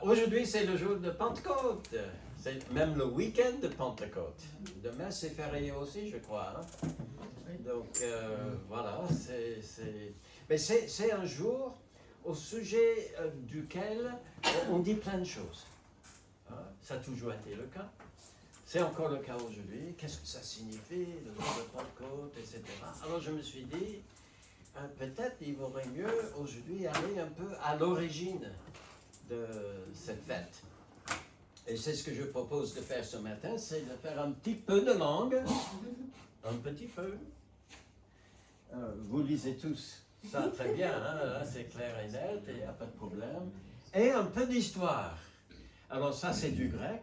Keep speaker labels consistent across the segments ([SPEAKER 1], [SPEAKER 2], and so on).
[SPEAKER 1] Aujourd'hui, c'est le jour de Pentecôte. C'est même le week-end de Pentecôte. Demain, c'est férié aussi, je crois. Hein? Donc, voilà. Mais c'est un jour au sujet duquel on dit plein de choses. Hein? Ça a toujours été le cas. C'est encore le cas aujourd'hui. Qu'est-ce que ça signifie, le jour de Pentecôte, etc. Alors, je me suis dit, peut-être il vaudrait mieux aujourd'hui aller un peu à l'origine de cette fête. Et c'est ce que je propose de faire ce matin, c'est de faire un petit peu de langue, un petit peu. Vous lisez tous ça très bien, hein? C'est clair et net, il n'y a pas de problème. Et un peu d'histoire. Alors ça, c'est du grec.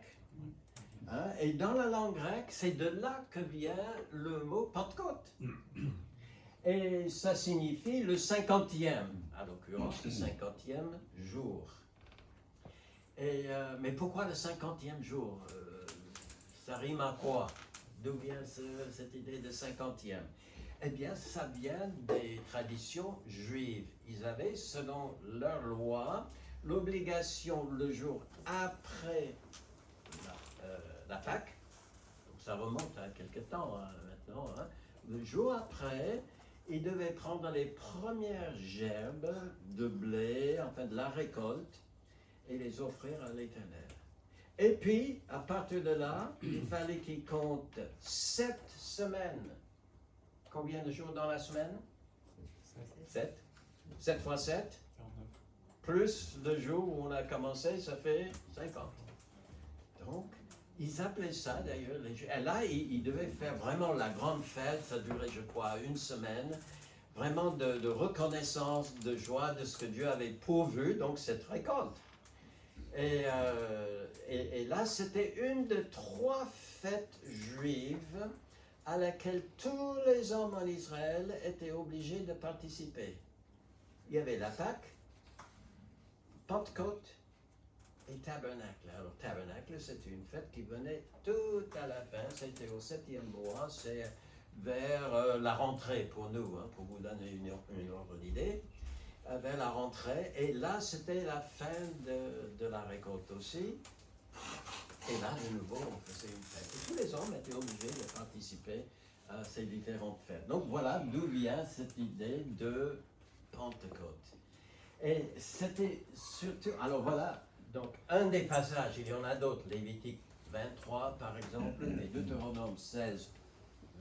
[SPEAKER 1] Hein? Et dans la langue grecque, c'est de là que vient le mot Pentecôte. Et ça signifie le 50e, à l'occurrence le 50e jour. Mais pourquoi le 50e jour? Ça rime à quoi? D'où vient cette idée de 50e? Eh bien, ça vient des traditions juives. Ils avaient, selon leur loi, l'obligation le jour après la Pâque, donc ça remonte à quelque temps maintenant, hein, le jour après, ils devaient prendre les premières gerbes de blé, enfin de la récolte, et les offrir à l'Éternel. Et puis, à partir de là, il fallait qu'ils comptent 7 semaines. Combien de jours dans la semaine? 7. 7 fois 7. Plus le jour où on a commencé, ça fait 50. Donc, ils appelaient ça d'ailleurs, et là, ils devaient faire vraiment la grande fête, ça durait, je crois, une semaine, vraiment de reconnaissance, de joie de ce que Dieu avait pourvu, donc cette récolte. Et là, c'était une de 3 fêtes juives à laquelle tous les hommes en Israël étaient obligés de participer. Il y avait la Pâque, Pentecôte et Tabernacle. Alors, Tabernacle, c'était une fête qui venait tout à la fin, c'était au 7e mois, c'est vers la rentrée pour nous, hein, pour vous donner une ordre d'idée. Vers la rentrée, et là c'était la fin de la récolte aussi, et là de nouveau on faisait une fête. Et tous les hommes étaient obligés de participer à ces différentes fêtes. Donc voilà d'où vient cette idée de Pentecôte. Et c'était surtout, alors voilà, donc un des passages, il y en a d'autres, Lévitique 23 par exemple, et Deutéronome 16,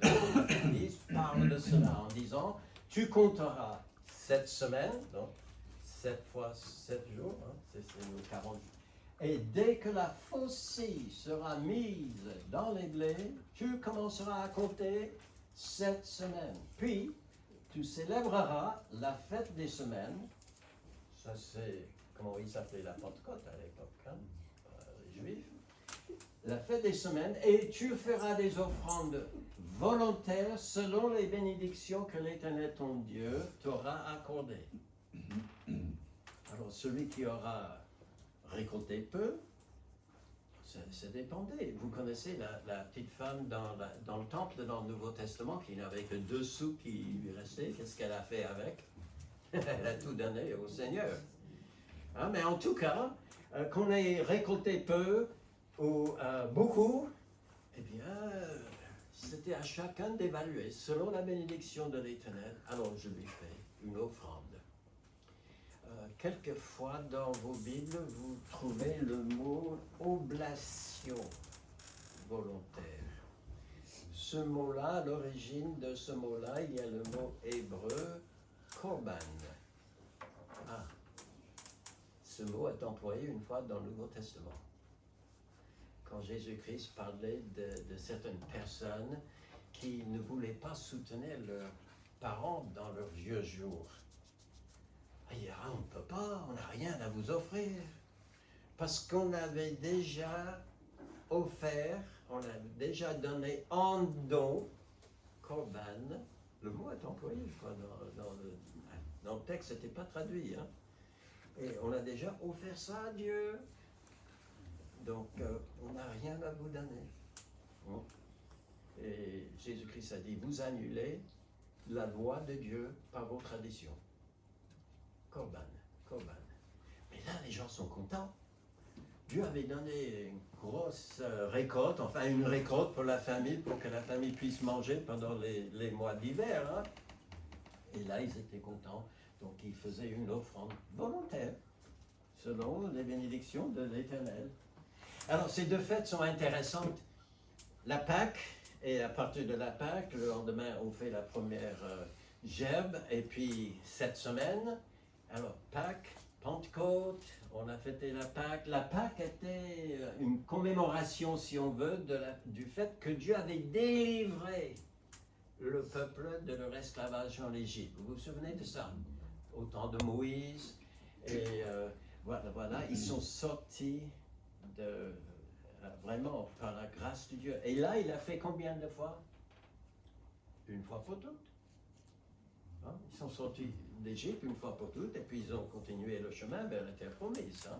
[SPEAKER 1] verset 10, parle de cela en disant, tu compteras 7 semaines, donc 7 fois 7 jours, hein, c'est nos 40 jours. Et dès que la faucille sera mise dans les blés, tu commenceras à compter 7 semaines. Puis, tu célébreras la fête des semaines. Ça, c'est comment ils s'appelaient la Pentecôte à l'époque, hein, les Juifs. La fête des semaines, et tu feras des offrandes volontaires selon les bénédictions que l'Éternel ton Dieu t'aura accordées. Alors celui qui aura récolté peu, ça dépendait. Vous connaissez la petite femme dans le temple, dans le Nouveau Testament, qui n'avait que 2 sous qui lui restaient. Qu'est-ce qu'elle a fait avec? Elle a tout donné au Seigneur. Hein, mais en tout cas, qu'on ait récolté peu ou beaucoup, eh bien, c'était à chacun d'évaluer, selon la bénédiction de l'Éternel, alors je lui fais une offrande. Quelquefois dans vos Bibles, vous trouvez le mot oblation volontaire. Ce mot-là, à l'origine de ce mot-là, il y a le mot hébreu korban. Ah, ce mot est employé une fois dans le Nouveau Testament. Quand Jésus-Christ parlait de certaines personnes qui ne voulaient pas soutenir leurs parents dans leurs vieux jours. Il dit, on ne peut pas, on n'a rien à vous offrir. Parce qu'on avait déjà offert, on a déjà donné en don, korban, le mot est employé, je crois, dans le texte, ce n'était pas traduit. Hein? Et on a déjà offert ça à Dieu. Donc, on n'a rien à vous donner. Et Jésus-Christ a dit, vous annulez la loi de Dieu par vos traditions. Corban, Corban. Mais là, les gens sont contents. Dieu avait donné une grosse récolte, enfin une récolte pour la famille, pour que la famille puisse manger pendant les mois d'hiver. Hein. Et là, ils étaient contents. Donc, ils faisaient une offrande volontaire, selon les bénédictions de l'Éternel. Alors, ces deux fêtes sont intéressantes. La Pâque, et à partir de la Pâque, le lendemain, on fait la première gerbe, et puis cette semaine, alors Pâques, Pentecôte, on a fêté la Pâque. La Pâque était une commémoration, si on veut, du fait que Dieu avait délivré le peuple de leur esclavage en Égypte. Vous vous souvenez de ça? Au temps de Moïse, et voilà, ils sont sortis vraiment par la grâce de Dieu. Et là, il a fait combien de fois? Une fois pour toutes. Hein? Ils sont sortis d'Égypte une fois pour toutes, et puis ils ont continué le chemin vers la terre promise. Hein?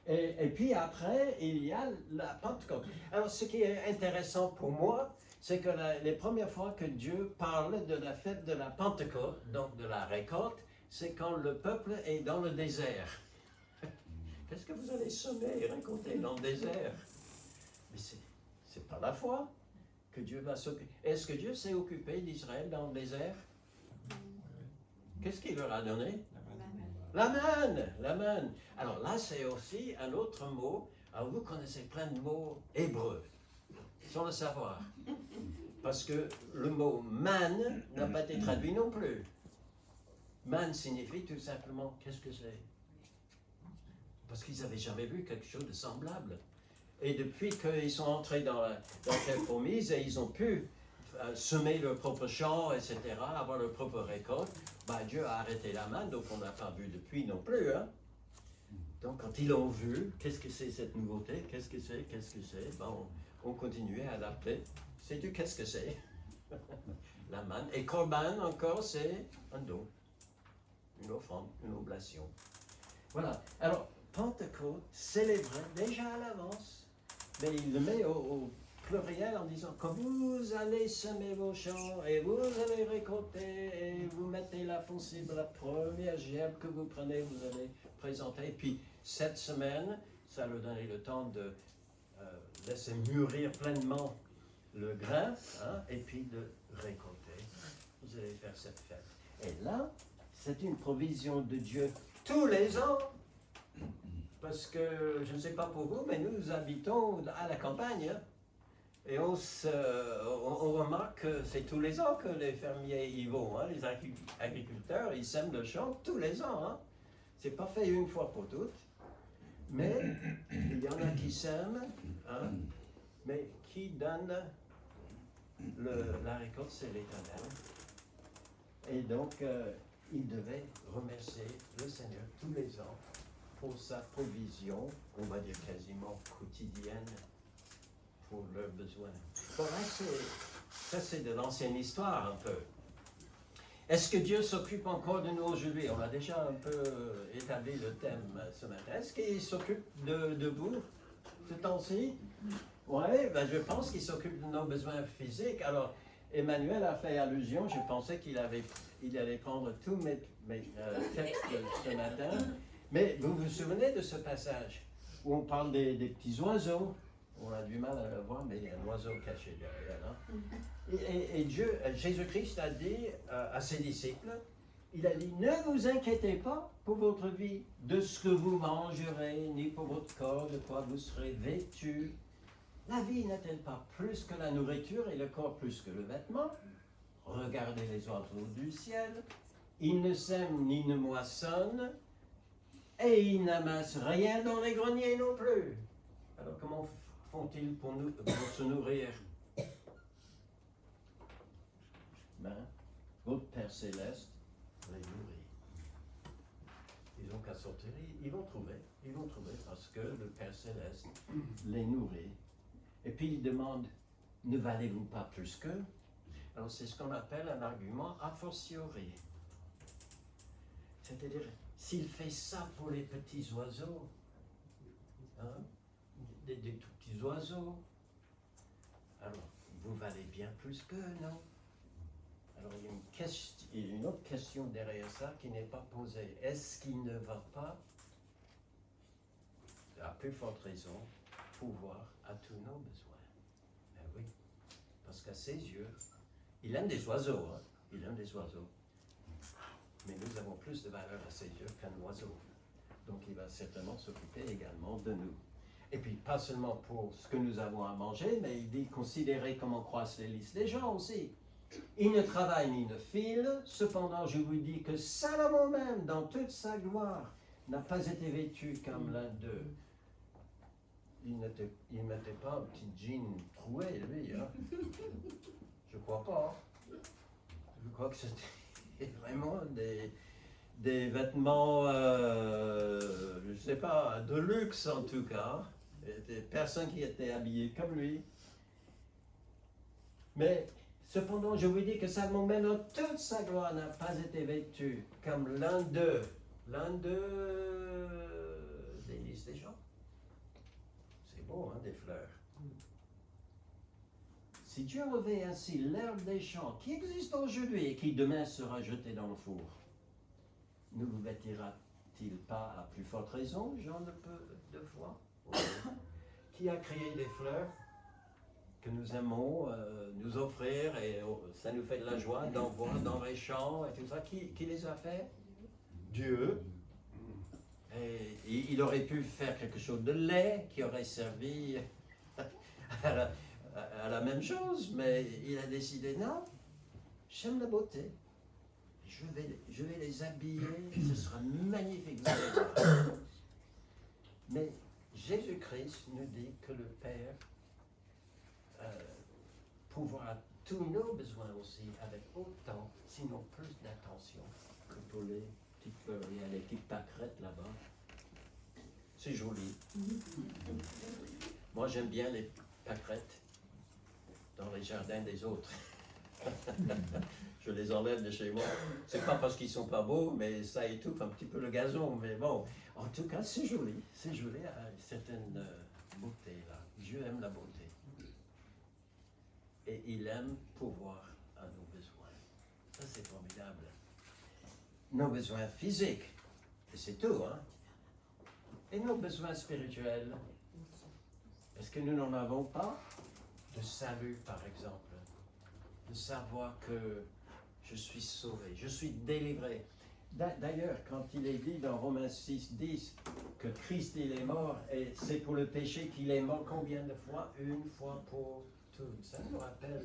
[SPEAKER 1] Et puis après, il y a la Pentecôte. Alors, ce qui est intéressant pour moi, c'est que les premières fois que Dieu parle de la fête de la Pentecôte, donc de la récolte, c'est quand le peuple est dans le désert. Qu'est-ce que vous allez semer et récolter dans le désert? Mais c'est pas la foi que Dieu va s'occuper. Est-ce que Dieu s'est occupé d'Israël dans le désert? Qu'est-ce qu'il leur a donné? La manne, la manne. Alors là, c'est aussi un autre mot. Alors vous connaissez plein de mots hébreux, sans le savoir. Parce que le mot manne n'a pas été traduit non plus. Manne signifie tout simplement, qu'est-ce que c'est? Parce qu'ils n'avaient jamais vu quelque chose de semblable. Et depuis qu'ils sont entrés dans la terre promise et ils ont pu semer leur propre champ, etc., avoir leur propre récolte, Dieu a arrêté la manne, donc on n'a pas vu depuis non plus. Hein? Donc quand ils l'ont vu, qu'est-ce que c'est cette nouveauté? Qu'est-ce que c'est? Qu'est-ce que c'est? On continuait à l'appeler. Sais-tu qu'est-ce que c'est? La manne. Et Corban, encore, c'est un don. Une offrande, une oblation. Voilà. Alors, Pentecôte célébrait déjà à l'avance, mais il le met au pluriel en disant que vous allez semer vos champs et vous allez récolter et vous mettez la foncible, la première gerbe que vous prenez, vous allez présenter. Et puis, cette semaine, ça leur donnait le temps de laisser mûrir pleinement le grain, hein, et puis de récolter. Vous allez faire cette fête. Et là, c'est une provision de Dieu tous les ans. Parce que, je ne sais pas pour vous, mais nous habitons à la campagne. Hein, et on remarque que c'est tous les ans que les fermiers y vont. Hein, les agriculteurs, ils sèment le champ tous les ans. Hein. C'est pas fait une fois pour toutes. Mais il y en a qui sèment, hein, mais qui donne la récolte, c'est l'Éternel. Et donc, il devait remercier le Seigneur tous les ans pour sa provision, on va dire quasiment quotidienne, pour leurs besoins. Bon, là, ça c'est de l'ancienne histoire un peu. Est-ce que Dieu s'occupe encore de nous aujourd'hui? On a déjà un peu établi le thème ce matin. Est-ce qu'il s'occupe de vous ce temps-ci? Oui, je pense qu'il s'occupe de nos besoins physiques. Alors, Emmanuel a fait allusion, je pensais qu'il allait prendre tous mes textes ce matin. Mais vous vous souvenez de ce passage où on parle des petits oiseaux? On a du mal à le voir, mais il y a un oiseau caché derrière. Hein? Et Jésus-Christ a dit à ses disciples, il a dit, ne vous inquiétez pas pour votre vie, de ce que vous mangerez, ni pour votre corps, de quoi vous serez vêtus. La vie n'est-elle pas plus que la nourriture et le corps plus que le vêtement? Regardez les oiseaux du ciel, ils ne sèment ni ne moissonnent, et ils n'amassent rien dans les greniers non plus. Alors comment font-ils pour se nourrir? Votre Père Céleste les nourrit. Ils n'ont qu'à sortir, ils vont trouver parce que le Père Céleste les nourrit. Et puis il demande, ne valez-vous pas plus qu'eux? Alors c'est ce qu'on appelle un argument a fortiori. C'est-à-dire, s'il fait ça pour les petits oiseaux, hein, des tout petits oiseaux, alors vous valez bien plus qu'eux, non? Alors il y a une autre question derrière ça qui n'est pas posée. Est-ce qu'il ne va pas, à plus forte raison, pouvoir à tous nos besoins? Ben oui, parce qu'à ses yeux, il aime des oiseaux, hein? Il aime des oiseaux. Mais nous avons plus de valeur à ses yeux qu'un oiseau. Donc il va certainement s'occuper également de nous. Et puis pas seulement pour ce que nous avons à manger, mais il dit considérez comment croissent les lys des gens aussi. Il ne travaille ni ne file, cependant je vous dis que Salomon même, dans toute sa gloire, n'a pas été vêtu comme l'un d'eux. Il ne mettait pas un petit jean troué, lui, hein? Je crois pas. Je crois que c'était vraiment des vêtements, je ne sais pas, de luxe en tout cas. Des personnes qui étaient habillées comme lui. Mais cependant, je vous dis que Salomon, même dans toute sa gloire, n'a pas été vêtu comme l'un d'eux des lys des gens. C'est beau, hein, des fleurs. Si Dieu revêt ainsi l'herbe des champs qui existe aujourd'hui et qui demain sera jetée dans le four, ne vous vêtira-t-il pas à plus forte raison, Jean de peu de foi? Qui a créé les fleurs que nous aimons nous offrir et ça nous fait de la joie d'en voir dans les champs et tout ça? Qui les a fait? Dieu. Et il aurait pu faire quelque chose de laid qui aurait servi à la même chose, mais il a décidé non, j'aime la beauté. Je vais les habiller, ce sera magnifique. Mais Jésus-Christ nous dit que le Père pourvoira tous nos besoins aussi avec autant, sinon plus d'attention que pour les petites fleurs. Il y a les petites pâquerettes là-bas. C'est joli. Moi, j'aime bien les pâquerettes dans les jardins des autres. Je les enlève de chez moi. C'est pas parce qu'ils sont pas beaux, mais ça étouffe un petit peu le gazon. Mais bon, en tout cas, c'est joli. C'est joli à une certaine beauté là. Dieu aime la beauté. Et il aime pourvoir à nos besoins. Ça, c'est formidable. Nos besoins physiques, et c'est tout, hein. Et nos besoins spirituels. Est-ce que nous n'en avons pas? De salut, par exemple. De savoir que je suis sauvé, je suis délivré. D'ailleurs, quand il est dit dans Romains 6, 10 que Christ il est mort et c'est pour le péché qu'il est mort, combien de fois? Une fois pour toutes. Ça nous rappelle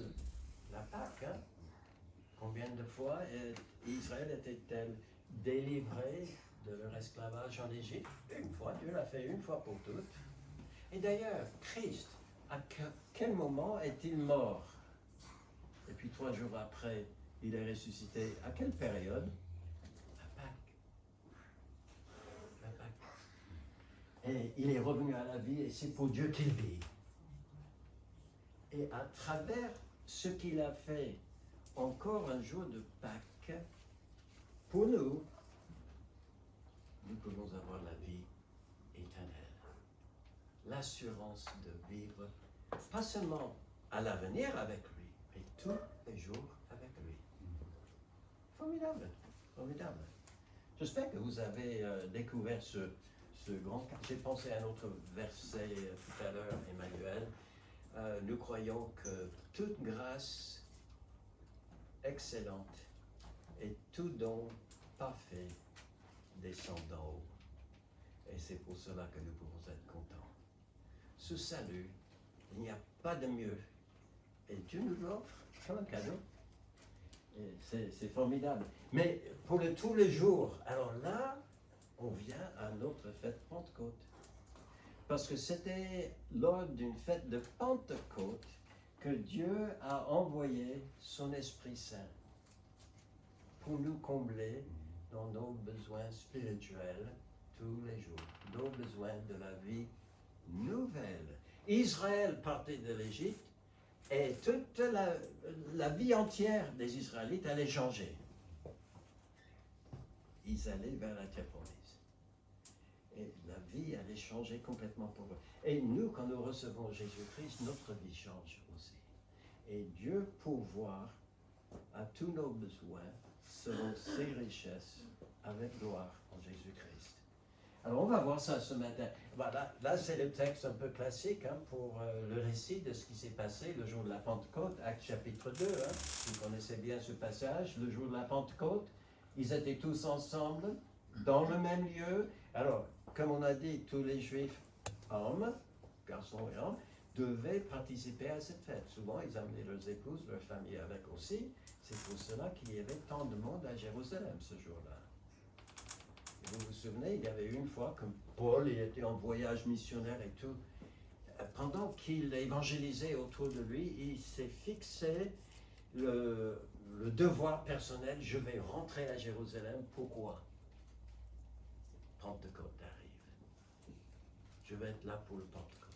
[SPEAKER 1] la Pâque. Hein? Combien de fois Israël était-elle délivrée de leur esclavage en Égypte? Une fois, Dieu l'a fait une fois pour toutes. Et d'ailleurs, Christ, à quel moment est-il mort? Et puis 3 jours après, il est ressuscité. À quelle période? La Pâque. La Pâque. Et il est revenu à la vie et c'est pour Dieu qu'il vit. Et à travers ce qu'il a fait, encore un jour de Pâques, pour nous, nous pouvons avoir la vie éternelle. L'assurance de vivre, pas seulement à l'avenir avec lui, mais tous les jours avec lui. Formidable, formidable. J'espère que vous avez découvert ce grand... J'ai pensé à un autre verset tout à l'heure, Emmanuel. Nous croyons que toute grâce excellente et tout don parfait descend d'en haut. Et c'est pour cela que nous pouvons être contents. Ce salut, il n'y a pas de mieux. Et Dieu nous l'offre comme un cadeau. Et c'est formidable. Mais pour tous les jours, alors là, on vient à notre fête Pentecôte. Parce que c'était lors d'une fête de Pentecôte que Dieu a envoyé son Esprit Saint pour nous combler dans nos besoins spirituels tous les jours, nos besoins de la vie nouvelle. Israël partait de l'Égypte et toute la vie entière des Israélites allait changer. Ils allaient vers la terre promise. Et la vie allait changer complètement pour eux. Et nous, quand nous recevons Jésus-Christ, notre vie change aussi. Et Dieu pourvoit à tous nos besoins selon ses richesses avec gloire en Jésus-Christ. Alors on va voir ça ce matin. Voilà, là c'est le texte un peu classique pour le récit de ce qui s'est passé le jour de la Pentecôte, Actes chapitre 2. Vous connaissez bien ce passage, le jour de la Pentecôte. Ils étaient tous ensemble, dans le même lieu. Alors, comme on a dit, tous les Juifs, hommes, garçons et hommes, devaient participer à cette fête. Souvent, ils amenaient leurs épouses, leurs familles avec aussi. C'est pour cela qu'il y avait tant de monde à Jérusalem ce jour-là. Vous vous souvenez, il y avait une fois, comme Paul, il était en voyage missionnaire et tout, pendant qu'il évangélisait autour de lui, il s'est fixé le devoir personnel, je vais rentrer à Jérusalem. Pourquoi? Pentecôte arrive. Je vais être là pour le Pentecôte.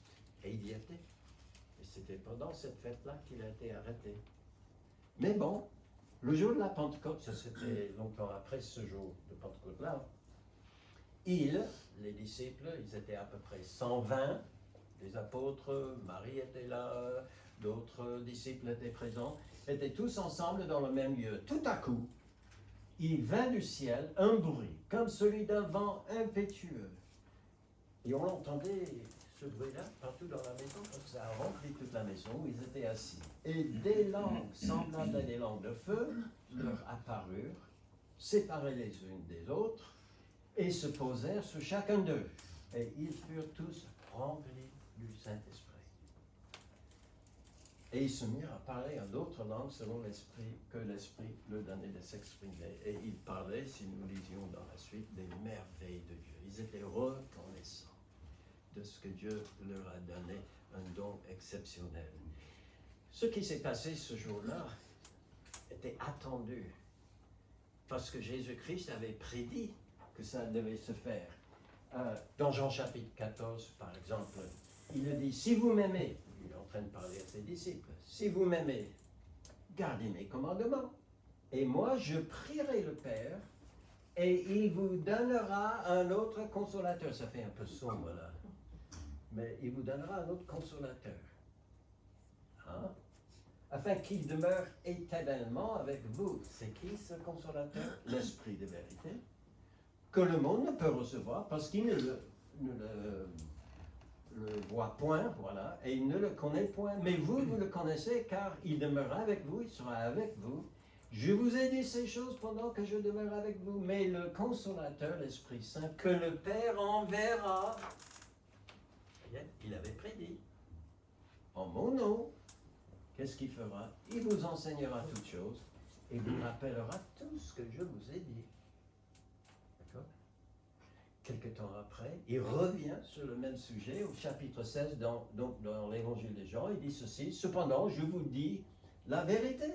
[SPEAKER 1] Et il y était. Et c'était pendant cette fête-là qu'il a été arrêté. Mais bon, le jour de la Pentecôte, ça c'était longtemps après ce jour de Pentecôte-là, les disciples, ils étaient à peu près 120, les apôtres, Marie était là, d'autres disciples étaient présents, étaient tous ensemble dans le même lieu. Tout à coup, il vint du ciel un bruit, comme celui d'un vent impétueux. Et on entendait ce bruit-là partout dans la maison, parce que ça a rempli toute la maison où ils étaient assis. Et des langues semblables à des langues de feu leur apparurent, séparées les unes des autres, et se posèrent sur chacun d'eux. Et ils furent tous remplis du Saint-Esprit. Et ils se mirent à parler en d'autres langues selon l'Esprit, que l'Esprit leur donnait de s'exprimer. Et ils parlaient, si nous lisions dans la suite, des merveilles de Dieu. Ils étaient reconnaissants de ce que Dieu leur a donné, un don exceptionnel. Ce qui s'est passé ce jour-là était attendu, parce que Jésus-Christ avait prédit que ça devait se faire. Dans Jean chapitre 14, par exemple, il dit, si vous m'aimez, il est en train de parler à ses disciples, si vous m'aimez, gardez mes commandements. Et moi, je prierai le Père, et il vous donnera un autre consolateur. Ça fait un peu sombre là. Mais il vous donnera un autre consolateur. Afin qu'il demeure éternellement avec vous. C'est qui ce consolateur? L'Esprit de vérité, que le monde ne peut recevoir parce qu'il ne le voit point, voilà, et il ne le connaît point. Mais vous le connaissez car il demeurera avec vous, il sera avec vous. Je vous ai dit ces choses pendant que je demeure avec vous, mais le consolateur, l'Esprit Saint, que le Père enverra, il avait prédit, en mon nom, qu'est-ce qu'il fera? Il vous enseignera toutes choses et vous rappellera tout ce que je vous ai dit. D'accord? Quelque temps après, il revient sur le même sujet au chapitre 16, dans l'évangile de Jean, il dit ceci, cependant, je vous dis la vérité.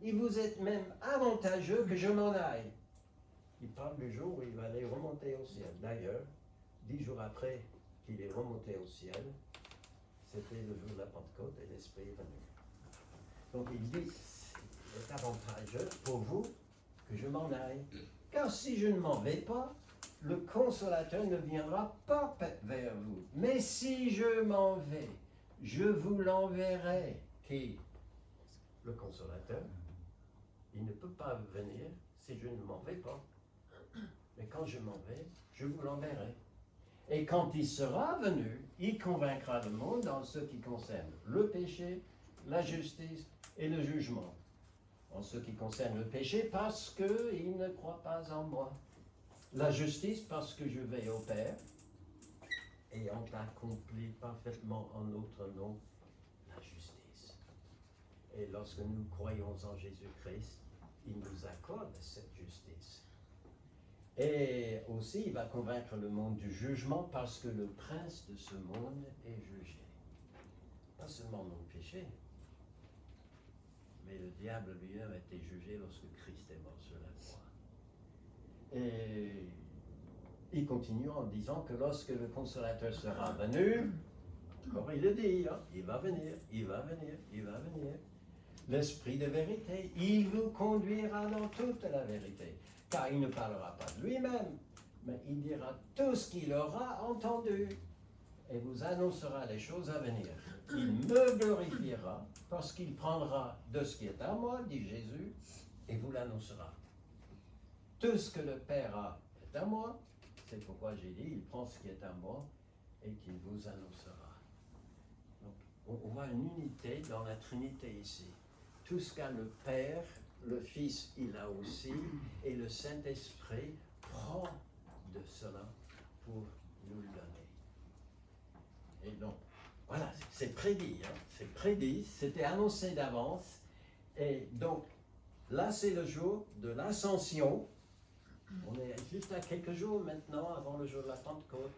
[SPEAKER 1] Il vous est même avantageux que je m'en aille. Il parle du jour où il va aller remonter au ciel. D'ailleurs, 10 jours après qu'il est remonté au ciel, c'était le jour de la Pentecôte et l'Esprit est venu. Donc il dit, c'est avantageux pour vous que je m'en aille. Car si je ne m'en vais pas, le consolateur ne viendra pas vers vous. Mais si je m'en vais, je vous l'enverrai. Qui? Le consolateur. Il ne peut pas venir si je ne m'en vais pas. Mais quand je m'en vais, je vous l'enverrai. Et quand il sera venu, il convaincra le monde en ce qui concerne le péché, la justice et le jugement. En ce qui concerne le péché, parce qu'il ne croit pas en moi. La justice, parce que je vais au Père, ayant accompli parfaitement en notre nom la justice. Et lorsque nous croyons en Jésus-Christ, il nous accorde cette justice. Et aussi, il va convaincre le monde du jugement parce que le prince de ce monde est jugé. Pas seulement nos péchés, mais le diable lui-même a été jugé lorsque Christ est mort sur la croix. Et il continue en disant que lorsque le consolateur sera venu, encore il le dit, il va venir, il va venir, il va venir. L'Esprit de vérité, il vous conduira dans toute la vérité. Car il ne parlera pas de lui-même, mais il dira tout ce qu'il aura entendu. et vous annoncera les choses à venir. Il me glorifiera parce qu'il prendra de ce qui est à moi, dit Jésus, et vous l'annoncera. Tout ce que le Père a est à moi, c'est pourquoi j'ai dit, il prend ce qui est à moi et qu'il vous annoncera. Donc, on voit une unité dans la Trinité ici. Tout ce qu'a le Père, le Fils, il a aussi, et le Saint-Esprit prend de cela pour nous le donner. Et donc, voilà, c'est prédit, hein, c'est prédit, c'était annoncé d'avance, et donc, là c'est le jour de l'Ascension. On est juste à quelques jours maintenant, avant le jour de la Pentecôte,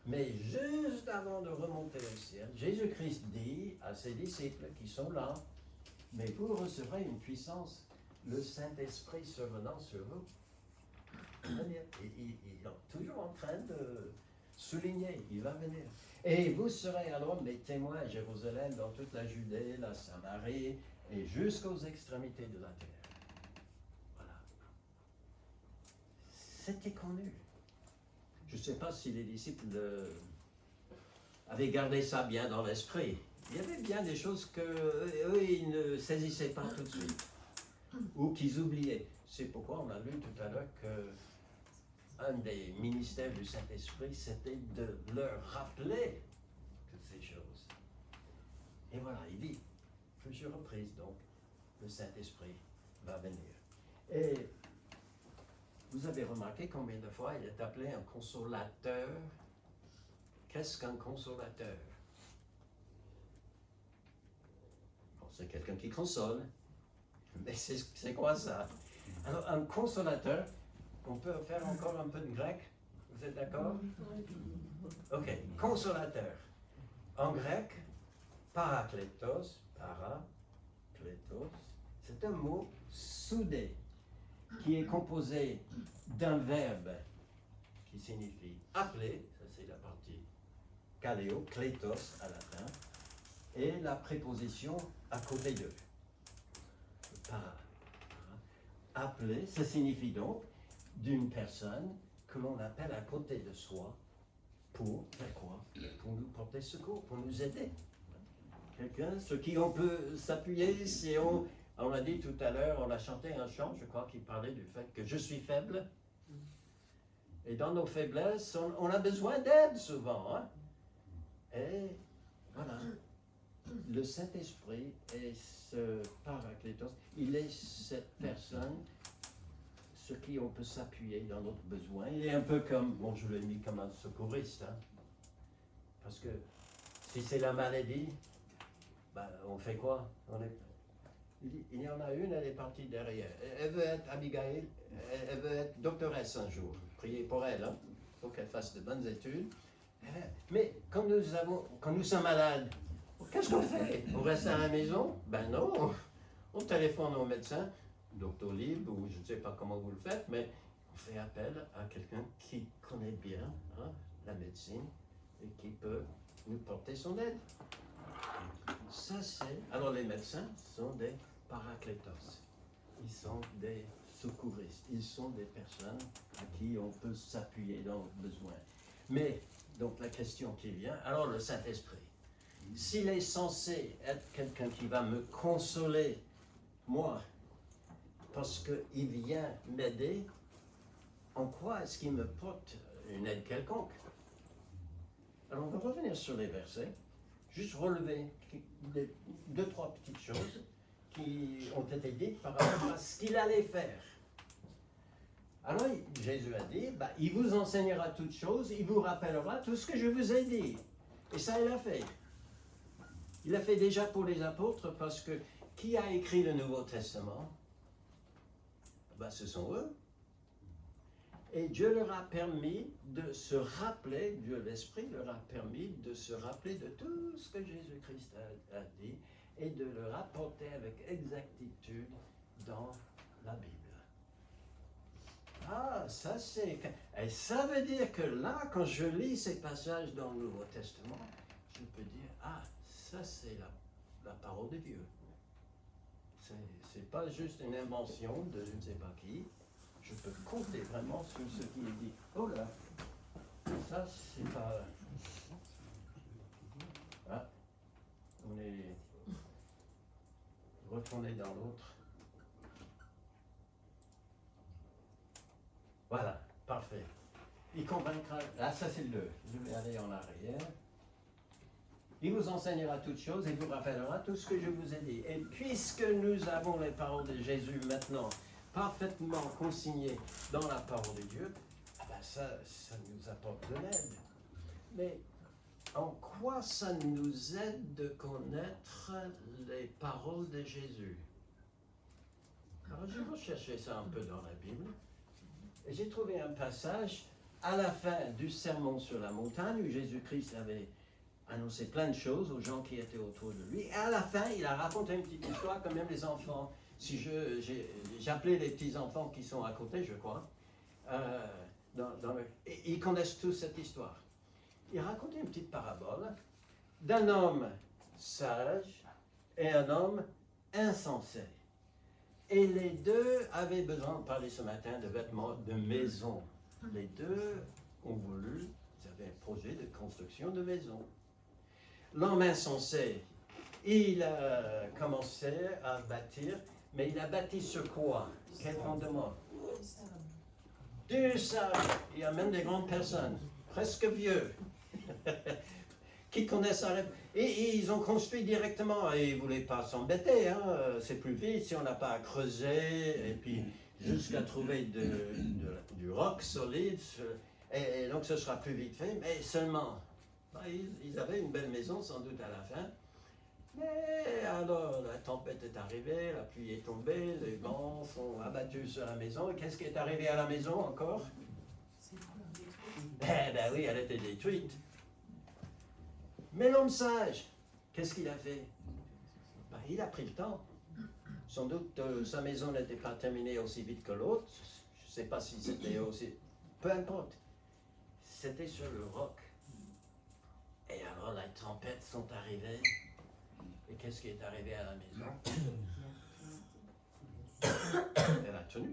[SPEAKER 1] mais juste avant de remonter au ciel, Jésus-Christ dit à ses disciples qui sont là, mais vous recevrez une puissance, le Saint-Esprit survenant sur vous. Il est toujours en train de souligner, il va venir. Et vous serez alors mes témoins à Jérusalem, dans toute la Judée, la Samarie, et jusqu'aux extrémités de la terre. Voilà. C'était connu. Je ne sais pas si les disciples avaient gardé ça bien dans l'esprit. Il y avait bien des choses qu'eux, ils ne saisissaient pas tout de suite, ou qu'ils oubliaient. C'est pourquoi on a lu tout à l'heure qu'un des ministères du Saint-Esprit, c'était de leur rappeler toutes ces choses. Et voilà, il dit, plusieurs reprises, donc, le Saint-Esprit va venir. Et vous avez remarqué combien de fois il est appelé un consolateur. Qu'est-ce qu'un consolateur? Bon, c'est quelqu'un qui console. Mais c'est quoi ça? Alors, un consolateur, on peut faire encore un peu de grec. Vous êtes d'accord? Ok, consolateur. En grec, parakletos, c'est un mot soudé qui est composé d'un verbe qui signifie appeler, ça c'est la partie kaleo, kletos à la fin, et la préposition à côté d'eux. Appeler, ça signifie donc d'une personne que l'on appelle à côté de soi pour faire quoi? Pour nous porter secours, pour nous aider. Quelqu'un sur qui on peut s'appuyer si on a dit tout à l'heure, on a chanté un chant, je crois, qui parlait du fait que je suis faible. Et dans nos faiblesses, on a besoin d'aide souvent. Hein? Et voilà. Le Saint-Esprit est ce parakletos, il est cette personne sur qui on peut s'appuyer dans notre besoin. Il est un peu comme, bon, je l'ai mis comme un secouriste, hein? Parce que si c'est la maladie, ben, on fait quoi? Il y en a une, elle est partie derrière. Elle veut être Abigail, elle veut être doctoresse un jour. Priez pour elle, hein? Il faut qu'elle fasse de bonnes études. Mais quand nous sommes malades, qu'est-ce qu'on fait? On reste à la maison? Ben non, on téléphone au médecin, Doctolib, ou je ne sais pas comment vous le faites, mais on fait appel à quelqu'un qui connaît bien, hein, la médecine et qui peut nous porter son aide. Ça c'est... Alors les médecins sont des parakletos. Ils sont des secouristes. Ils sont des personnes à qui on peut s'appuyer dans le besoin. Mais, donc la question qui vient, alors le Saint-Esprit, s'il est censé être quelqu'un qui va me consoler, moi, parce qu'il vient m'aider, en quoi est-ce qu'il me porte une aide quelconque? Alors on va revenir sur les versets, juste relever deux, trois petites choses qui ont été dites par rapport à ce qu'il allait faire. Alors Jésus a dit, il vous enseignera toutes choses, il vous rappellera tout ce que je vous ai dit. Et ça, il a fait. Il a fait déjà pour les apôtres parce que qui a écrit le Nouveau Testament? Ce sont eux. Et Dieu leur a permis de se rappeler, Dieu l'Esprit leur a permis de se rappeler de tout ce que Jésus-Christ a dit et de le rapporter avec exactitude dans la Bible. Ah, ça c'est... Et ça veut dire que là, quand je lis ces passages dans le Nouveau Testament, je peux dire, ah, ça c'est la parole de Dieu. C'est pas juste une invention de je ne sais pas qui. Je peux compter vraiment sur ce qui est dit. Oh là, ça c'est pas... Ah, on est retourné dans l'autre. Voilà, parfait. Il convaincra. Ah, ça c'est le. Je vais aller en arrière. Il vous enseignera toutes choses et vous rappellera tout ce que je vous ai dit. Et puisque nous avons les paroles de Jésus maintenant parfaitement consignées dans la parole de Dieu, ah ben ça nous apporte de l'aide. Mais en quoi ça nous aide de connaître les paroles de Jésus? Alors je vais chercher ça un peu dans la Bible. Et j'ai trouvé un passage à la fin du sermon sur la montagne où Jésus-Christ avait annoncé plein de choses aux gens qui étaient autour de lui. Et à la fin, il a raconté une petite histoire, quand même les enfants. Si j'appelais les petits-enfants qui sont à côté, je crois, et ils connaissent tous cette histoire. Il racontait une petite parabole d'un homme sage et un homme insensé. Et les deux avaient besoin de parler ce matin de vêtements de maison. Les deux ont voulu, ils avaient un projet de construction de maison. L'homme insensé, il a commencé à bâtir, mais il a bâti sur quoi? Quel fondement? Du sable. Il y a même des grandes personnes, presque vieux, qui connaissent la réponse. Et ils ont construit directement, et ils ne voulaient pas s'embêter, hein. C'est plus vite si on n'a pas à creuser, et puis jusqu'à trouver du roc solide, et donc ce sera plus vite fait, mais seulement, ils avaient une belle maison sans doute à la fin, mais alors la tempête est arrivée, la pluie est tombée, les vents sont abattus sur la maison, et qu'est-ce qui est arrivé à la maison encore? Ben oui, elle était détruite. Mais l'homme sage, qu'est-ce qu'il a fait? Ben, il a pris le temps. Sans doute, sa maison n'était pas terminée aussi vite que l'autre. Je ne sais pas si c'était aussi... Peu importe. C'était sur le roc. Et alors, les tempêtes sont arrivées. Et qu'est-ce qui est arrivé à la maison? Elle a tenu.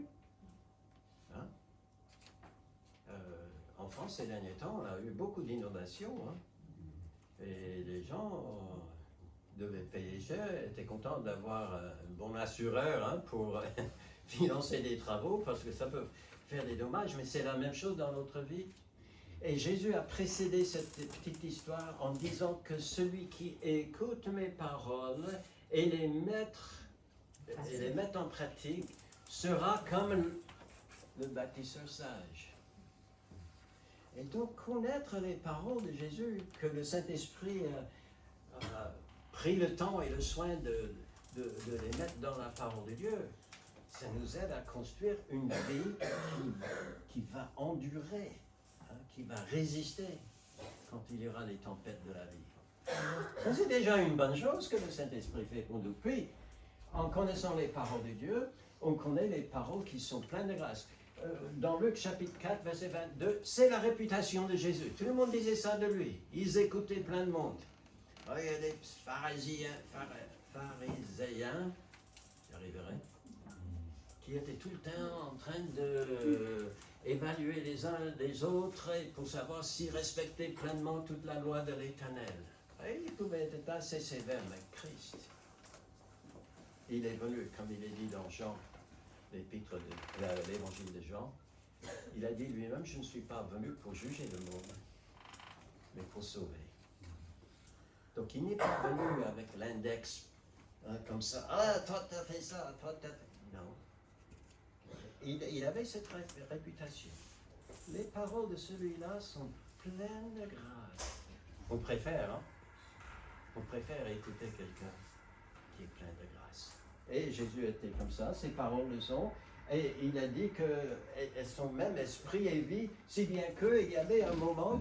[SPEAKER 1] Hein? En France, ces derniers temps, on a eu beaucoup d'inondations. Hein? Et les gens devaient payer cher, étaient contents d'avoir un bon assureur hein, pour financer des travaux, parce que ça peut faire des dommages, mais c'est la même chose dans notre vie. Et Jésus a précédé cette petite histoire en disant que celui qui écoute mes paroles et les met en pratique sera comme le bâtisseur sage. Et donc, connaître les paroles de Jésus, que le Saint-Esprit a pris le temps et le soin de les mettre dans la parole de Dieu, ça nous aide à construire une vie qui va endurer, hein, qui va résister quand il y aura les tempêtes de la vie. Ça, c'est déjà une bonne chose que le Saint-Esprit fait pour nous. Puis, en connaissant les paroles de Dieu, on connaît les paroles qui sont pleines de grâce. Dans Luc chapitre 4, verset 22, c'est la réputation de Jésus. Tout le monde disait ça de lui. Ils écoutaient plein de monde. Il y a des pharisiens, j'y arriverai, qui étaient tout le temps en train d'évaluer les uns les autres et pour savoir s'ils respectaient pleinement toute la loi de l'Éternel. Et ils pouvaient être assez sévères, mais Christ, il est venu, comme il est dit dans Jean, l'épître de l'évangile de Jean, il a dit lui-même, je ne suis pas venu pour juger le monde, mais pour sauver. Donc il n'est pas venu avec l'index, hein, comme ça, ah, toi t'as fait ça, toi t'as fait... Non. Il avait cette réputation. Les paroles de celui-là sont pleines de grâce. On préfère, hein? On préfère écouter quelqu'un qui est plein de grâce. Et Jésus était comme ça, ses paroles le sont. Et il a dit qu'elles sont même esprit et vie, si bien qu'il y avait un moment,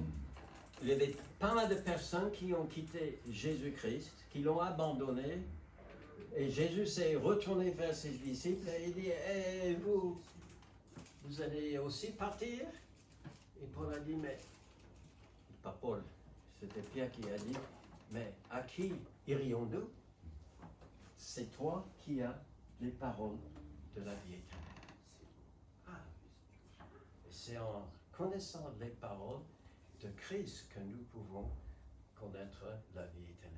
[SPEAKER 1] il y avait pas mal de personnes qui ont quitté Jésus-Christ, qui l'ont abandonné. Et Jésus s'est retourné vers ses disciples et il dit, hey, vous allez aussi partir? Et Paul a dit, mais, pas Paul, c'était Pierre qui a dit, mais à qui irions-nous? C'est toi qui as les paroles de la vie éternelle. Ah, c'est en connaissant les paroles de Christ que nous pouvons connaître la vie éternelle.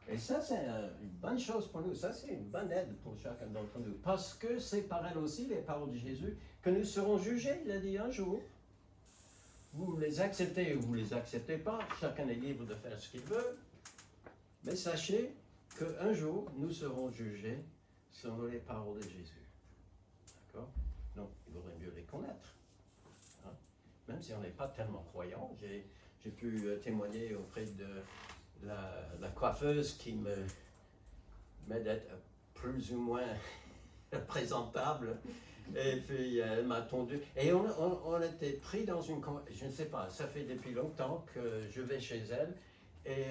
[SPEAKER 1] Et ça, c'est une bonne chose pour nous. Ça, c'est une bonne aide pour chacun d'entre nous. Parce que c'est par elle aussi, les paroles de Jésus, que nous serons jugés. Il a dit un jour. Vous les acceptez ou vous ne les acceptez pas. Chacun est libre de faire ce qu'il veut. Mais sachez qu'un jour, nous serons jugés selon les paroles de Jésus. D'accord? Donc, il vaudrait mieux les connaître. Hein? Même si on n'est pas tellement croyant, j'ai pu témoigner auprès de la coiffeuse qui m'aide à être plus ou moins présentable. Et puis elle m'a attendu. Et on était pris dans une... Je ne sais pas, ça fait depuis longtemps que je vais chez elle. Et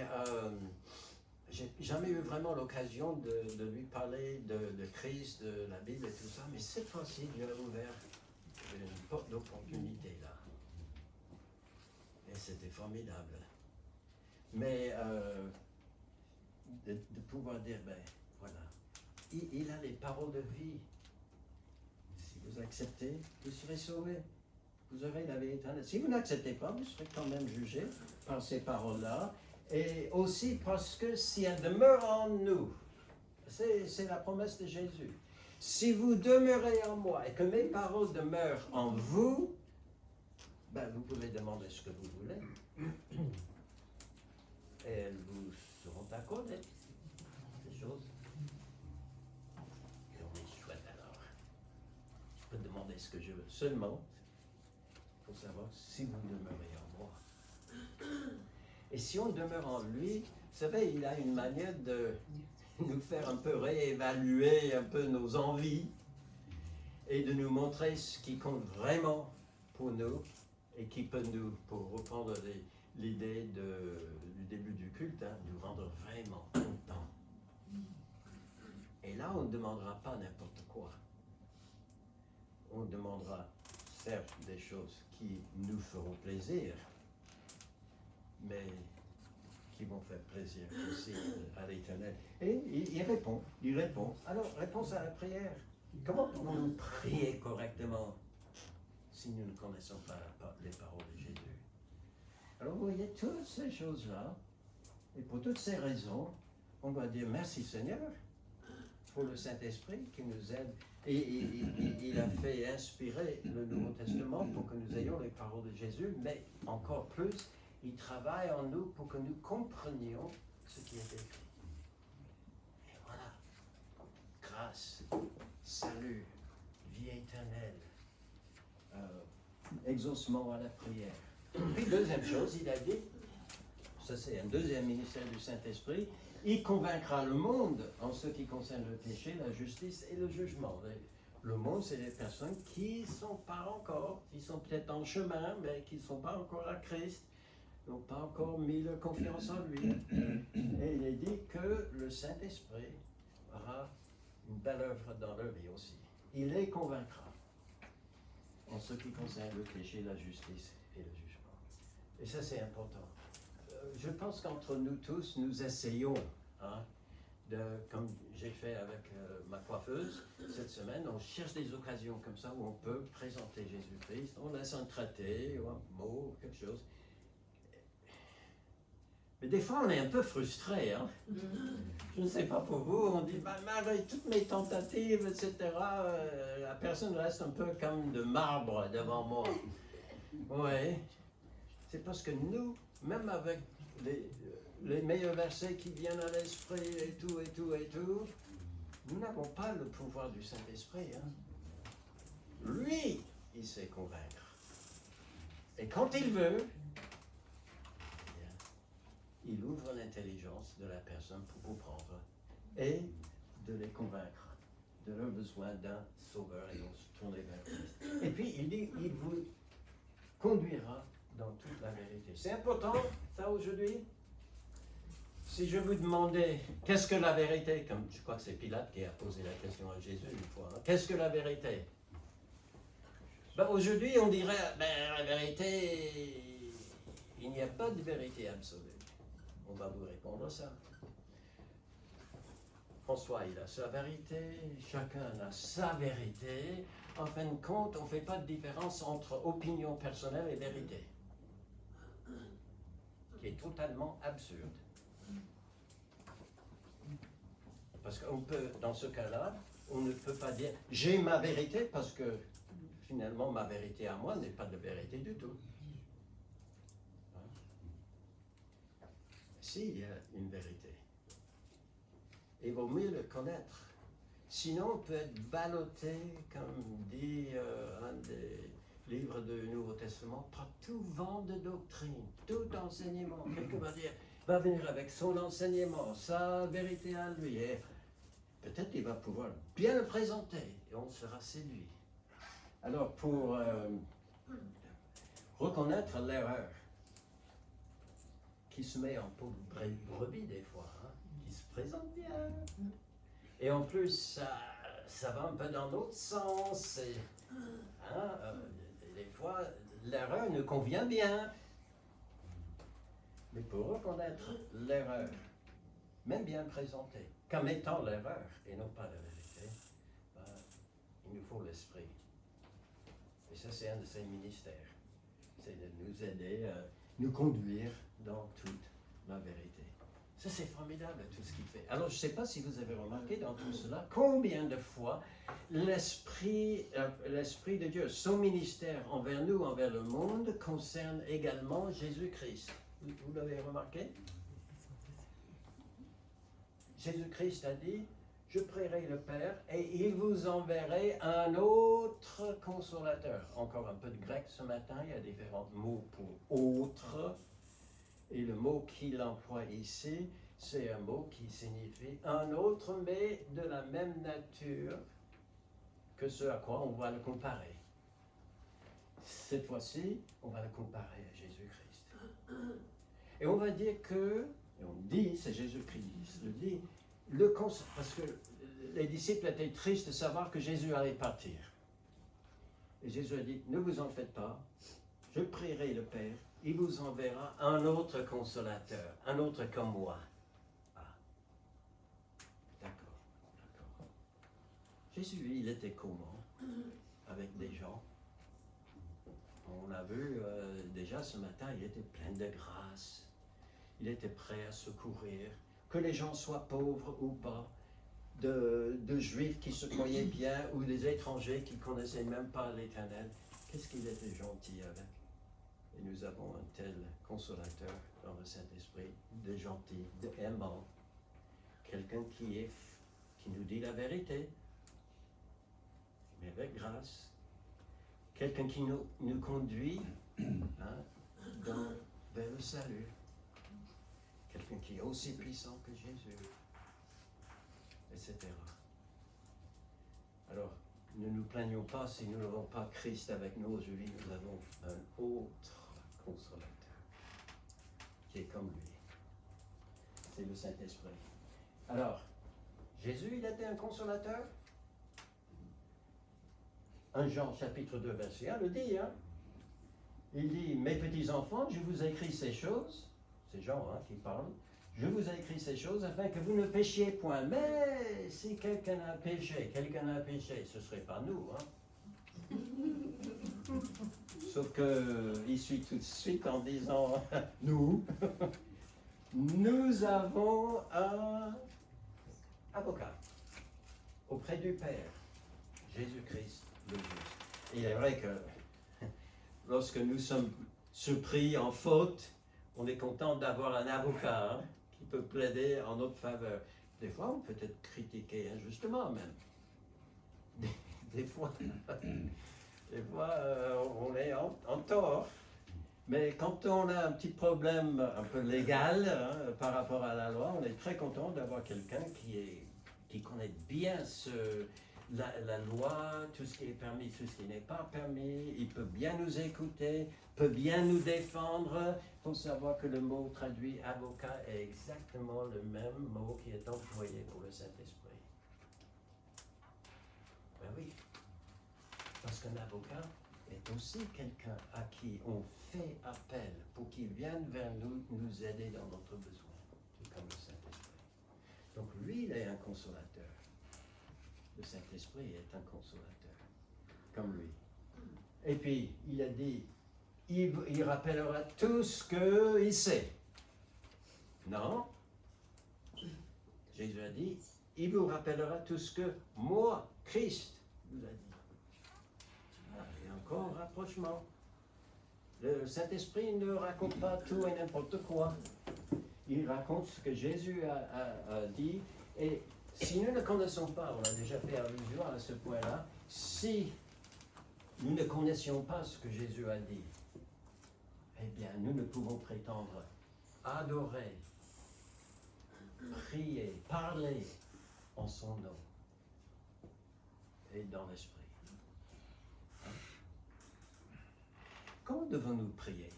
[SPEAKER 1] j'ai jamais eu vraiment l'occasion de lui parler de Christ, de la Bible et tout ça. Mais cette fois-ci, Dieu a ouvert une porte d'opportunité là. Et c'était formidable. Mais de pouvoir dire, ben voilà, il a les paroles de vie. Si vous acceptez, vous serez sauvés. Vous aurez la vie éternelle. Si vous n'acceptez pas, vous serez quand même jugés par ces paroles-là. Et aussi parce que si elles demeurent en nous, c'est la promesse de Jésus. Si vous demeurez en moi et que mes paroles demeurent en vous, ben vous pouvez demander ce que vous voulez. Et elles vous seront accordées, ces choses. Et on est chouette alors. Je peux demander ce que je veux. Seulement, il faut savoir si vous demeurez en moi. Et si on demeure en lui, vous savez, il a une manière de nous faire un peu réévaluer un peu nos envies et de nous montrer ce qui compte vraiment pour nous et qui peut nous, pour reprendre l'idée du début du culte, hein, nous rendre vraiment contents. Et là, on ne demandera pas n'importe quoi. On demandera certes des choses qui nous feront plaisir, mais qui vont faire plaisir aussi à l'Éternel. Et il répond. Alors, réponse à la prière. Comment pouvons-nous prier correctement si nous ne connaissons pas les paroles de Jésus? Alors, vous voyez, toutes ces choses-là, et pour toutes ces raisons, on doit dire merci Seigneur pour le Saint-Esprit qui nous aide. Et il a fait inspirer le Nouveau Testament pour que nous ayons les paroles de Jésus, mais encore plus, il travaille en nous pour que nous comprenions ce qui est écrit. Et voilà. Grâce, salut, vie éternelle, exaucement à la prière. Puis deuxième chose, il a dit, ça c'est un deuxième ministère du Saint-Esprit, il convaincra le monde en ce qui concerne le péché, la justice et le jugement. Le monde, c'est les personnes qui ne sont pas encore, qui sont peut-être en chemin, mais qui ne sont pas encore à Christ, n'ont pas encore mis leur confiance en lui. Et il est dit que le Saint-Esprit aura une belle œuvre dans leur vie aussi. Il les convaincra en ce qui concerne le péché, la justice et le jugement. Et ça, c'est important. Je pense qu'entre nous tous, nous essayons, hein, comme j'ai fait avec ma coiffeuse cette semaine, on cherche des occasions comme ça où on peut présenter Jésus-Christ, on laisse un traité ou un mot, quelque chose. Mais des fois, on est un peu frustré. Hein? Je ne sais pas pour vous, on dit, malgré toutes mes tentatives, etc., la personne reste un peu comme de marbre devant moi. Oui, c'est parce que nous, même avec les meilleurs versets qui viennent à l'esprit et tout, nous n'avons pas le pouvoir du Saint-Esprit. Hein? Lui, il sait convaincre. Et quand il veut, il ouvre l'intelligence de la personne pour vous prendre et de les convaincre de leur besoin d'un sauveur et de se tourner vers Christ. Et puis, il dit, il vous conduira dans toute la vérité. C'est important, ça, aujourd'hui? Si je vous demandais, qu'est-ce que la vérité? Comme je crois que c'est Pilate qui a posé la question à Jésus une fois. Hein? Qu'est-ce que la vérité? Aujourd'hui, on dirait, la vérité, il n'y a pas de vérité absolue. On va vous répondre à ça. François, il a sa vérité, chacun a sa vérité. En fin de compte, on ne fait pas de différence entre opinion personnelle et vérité. qui est totalement absurde. Parce qu'on peut, dans ce cas-là, on ne peut pas dire « j'ai ma vérité » parce que finalement ma vérité à moi n'est pas de vérité du tout. Si, il y a une vérité. Il vaut mieux le connaître. Sinon, on peut être ballotté, comme dit un des livres du Nouveau Testament, par tout vent de doctrine, tout enseignement. Quelqu'un va dire, va venir avec son enseignement, sa vérité à lui. Et peut-être il va pouvoir bien le présenter et on sera séduit. Alors, pour reconnaître l'erreur qui se met en peau de brebis des fois, hein, qui se présente bien. Et en plus, ça va un peu dans l'autre sens. Et, hein, des fois, l'erreur nous convient bien. Mais pour reconnaître l'erreur, même bien présentée, comme étant l'erreur et non pas la vérité, il nous faut l'esprit. Et ça, c'est un de ses ministères. C'est de nous aider à nous conduire dans toute la vérité. Ça, c'est formidable, tout ce qu'il fait. Alors, je ne sais pas si vous avez remarqué dans tout cela, combien de fois l'Esprit de Dieu, son ministère envers nous, envers le monde, concerne également Jésus-Christ. Vous l'avez remarqué? Jésus-Christ a dit, je prierai le Père et il vous enverrai un autre consolateur. Encore un peu de grec ce matin, il y a différents mots pour autre. Et le mot qu'il emploie ici, c'est un mot qui signifie un autre, mais de la même nature que ce à quoi on va le comparer. Cette fois-ci, on va le comparer à Jésus-Christ. Et on va dire que, et on dit, c'est Jésus-Christ le dit, parce que les disciples étaient tristes de savoir que Jésus allait partir. Et Jésus a dit, ne vous en faites pas, je prierai le Père, il vous enverra un autre consolateur, un autre comme moi. Ah, d'accord. Jésus, il était comment avec des gens? On a vu déjà ce matin, il était plein de grâce. Il était prêt à secourir, que les gens soient pauvres ou pas, de juifs qui se croyaient bien ou des étrangers qui ne connaissaient même pas l'Éternel. Qu'est-ce qu'il était gentil avec? Et nous avons un tel consolateur dans le Saint-Esprit, de gentil, de aimant, quelqu'un qui nous dit la vérité, mais avec grâce, quelqu'un qui nous conduit vers le salut, quelqu'un qui est aussi puissant que Jésus, etc. Alors, ne nous plaignons pas si nous n'avons pas Christ avec nous aujourd'hui, nous avons un autre consolateur qui est comme lui. C'est le Saint-Esprit. Alors, Jésus, il était un consolateur. 1 Jean chapitre 2 verset 1 le dit, hein? Il dit, mes petits enfants, je vous écris ces choses, c'est Jean qui parle, je vous ai écrit ces choses afin que vous ne péchiez point. Mais si quelqu'un a péché, ce ne serait pas nous. Hein? Sauf qu'il suit tout de suite en disant, nous avons un avocat auprès du Père, Jésus-Christ le juste. Et il est vrai que lorsque nous sommes surpris en faute, on est content d'avoir un avocat qui peut plaider en notre faveur. Des fois, on peut être critiqué injustement même. Des fois, on est en tort. Mais quand on a un petit problème un peu légal par rapport à la loi, on est très content d'avoir quelqu'un qui connaît bien la loi, tout ce qui est permis, tout ce qui n'est pas permis. Il peut bien nous écouter, peut bien nous défendre. Il faut savoir que le mot traduit avocat est exactement le même mot qui est employé pour le Saint-Esprit. Ben oui, parce qu'un avocat est aussi quelqu'un à qui on fait appel pour qu'il vienne vers nous aider dans notre besoin, tout comme le Saint-Esprit. Donc lui, il est un consolateur. Le Saint-Esprit est un consolateur, comme lui. Et puis, il a dit, il rappellera tout ce qu'il sait. Non. Jésus a dit, il vous rappellera tout ce que moi, Christ, vous a dit. Ah, et encore un rapprochement. Le Saint-Esprit ne raconte pas tout et n'importe quoi. Il raconte ce que Jésus a dit. Et si nous ne connaissons pas, on a déjà fait allusion à ce point-là, si nous ne connaissions pas ce que Jésus a dit, eh bien, nous ne pouvons prétendre adorer, prier, parler en son nom et dans l'esprit. Comment devons-nous prier?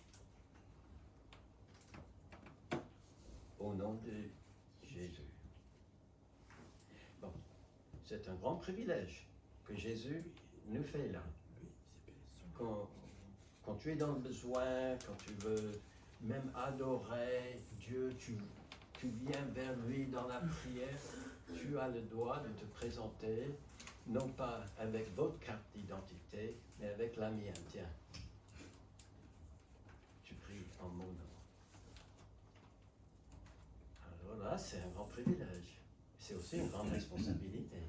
[SPEAKER 1] Au nom de Jésus. Bon, c'est un grand privilège que Jésus nous fait là. Quand tu es dans le besoin, quand tu veux même adorer Dieu, tu viens vers lui dans la prière, tu as le droit de te présenter, non pas avec votre carte d'identité, mais avec la mienne. Tiens, tu pries en mon nom. Alors là, c'est un grand privilège. C'est aussi une grande responsabilité.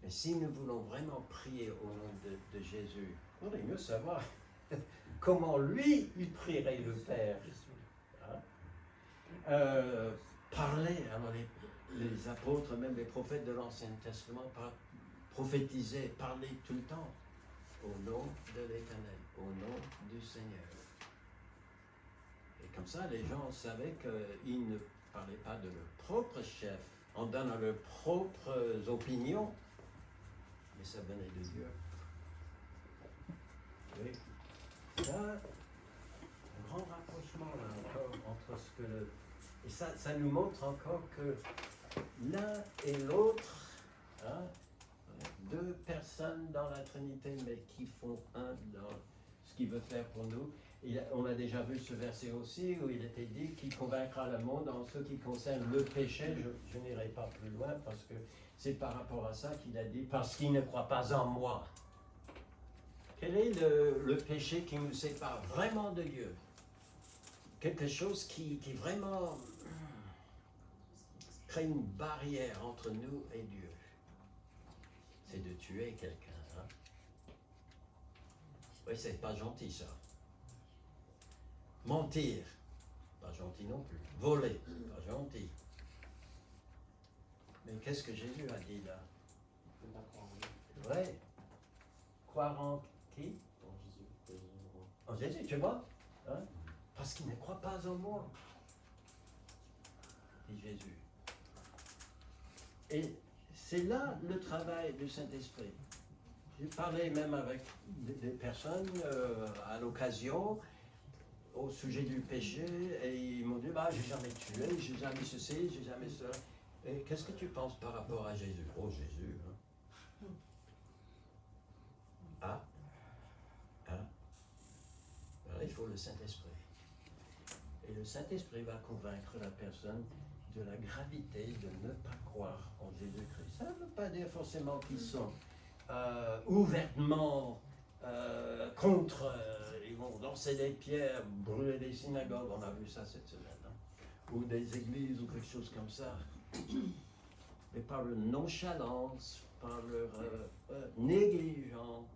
[SPEAKER 1] Mais si nous voulons vraiment prier au nom de Jésus, il faudrait mieux savoir comment lui, il prierait le Père. Hein? Parler, alors les apôtres, même les prophètes de l'Ancien Testament, prophétisaient, parlaient tout le temps au nom de l'Éternel, au nom du Seigneur. Et comme ça, les gens savaient qu'ils ne parlaient pas de leur propre chef, en donnant leurs propres opinions, mais ça venait de Dieu. Oui. Ça, un grand rapprochement là encore entre ce que et ça nous montre encore que l'un et l'autre, hein, deux personnes dans la Trinité, mais qui font un dans ce qu'il veut faire pour nous. On a déjà vu ce verset aussi où il était dit qu'il convaincra le monde en ce qui concerne le péché. Je n'irai pas plus loin parce que c'est par rapport à ça qu'il a dit parce qu'il ne croit pas en moi. Quel est le péché qui nous sépare vraiment de Dieu? Quelque chose qui vraiment crée une barrière entre nous et Dieu. C'est de tuer quelqu'un. Hein? Oui, c'est pas gentil ça. Mentir, pas gentil non plus. Voler, pas gentil. Mais qu'est-ce que Jésus a dit là? Ouais. Croire en qui? En Jésus, tu vois? Hein? Parce qu'il ne croit pas en moi, dit Jésus. Et c'est là le travail du Saint-Esprit. J'ai parlé même avec des personnes à l'occasion au sujet du péché et ils m'ont dit j'ai jamais tué, j'ai jamais ceci, j'ai jamais cela. Et qu'est-ce que tu penses par rapport à Jésus? Oh Jésus, hein? Alors, il faut le Saint-Esprit. Et le Saint-Esprit va convaincre la personne de la gravité de ne pas croire en Jésus-Christ. Ça ne veut pas dire forcément qu'ils sont ouvertement contre, ils vont lancer des pierres, brûler des synagogues, on a vu ça cette semaine, hein, ou des églises ou quelque chose comme ça. Mais par leur nonchalance, par leur négligence,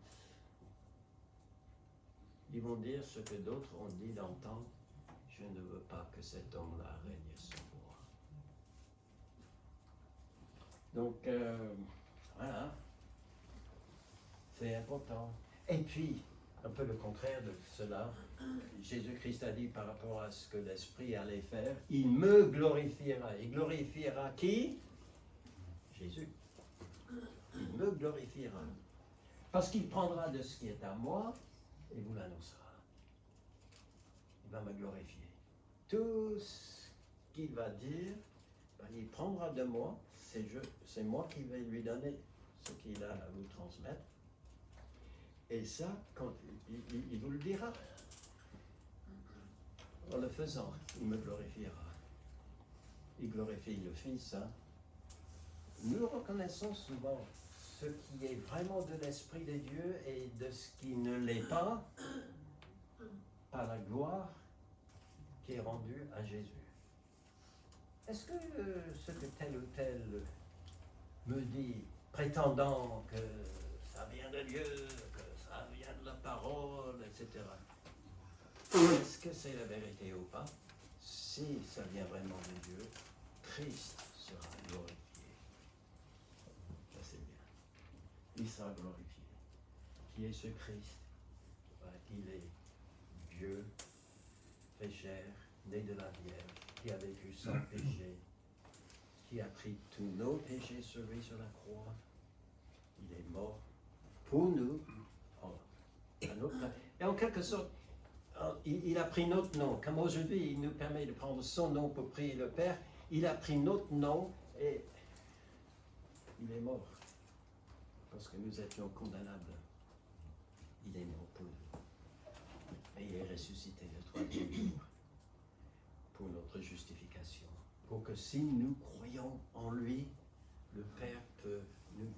[SPEAKER 1] ils vont dire ce que d'autres ont dit dans le temps. Je ne veux pas que cet homme-là règne sur moi. Donc, voilà. C'est important. Et puis, un peu le contraire de cela, Jésus-Christ a dit par rapport à ce que l'Esprit allait faire, il me glorifiera. Il glorifiera qui? Jésus. Il me glorifiera. Parce qu'il prendra de ce qui est à moi et vous l'annoncera. Il va me glorifier. Tout ce qu'il va dire, il prendra de moi, c'est moi qui vais lui donner ce qu'il a à vous transmettre. Et ça, quand il vous le dira. En le faisant, il me glorifiera. Il glorifie le Fils. Hein. Nous reconnaissons souvent ce qui est vraiment de l'Esprit de Dieu et de ce qui ne l'est pas par la gloire qui est rendue à Jésus. est-ce que ce que tel ou tel me dit, prétendant que ça vient de Dieu, que ça vient de la parole, etc., est-ce que c'est la vérité ou pas? Si ça vient vraiment de Dieu, Christ sera glorifié. Ça c'est bien. Il sera glorifié. Qui est ce Christ? Il est Dieu, fait chair, né de la Vierge, qui a vécu sans péché, qui a pris tous nos péchés sur lui sur la croix. Il est mort pour nous. Et en quelque sorte, il a pris notre nom. Comme aujourd'hui, il nous permet de prendre son nom pour prier le Père. Il a pris notre nom et il est mort. Parce que nous étions condamnables. Il est mort pour nous. Et il est ressuscité le troisième jour pour notre justification. Pour que si nous croyons en lui, le Père peut nous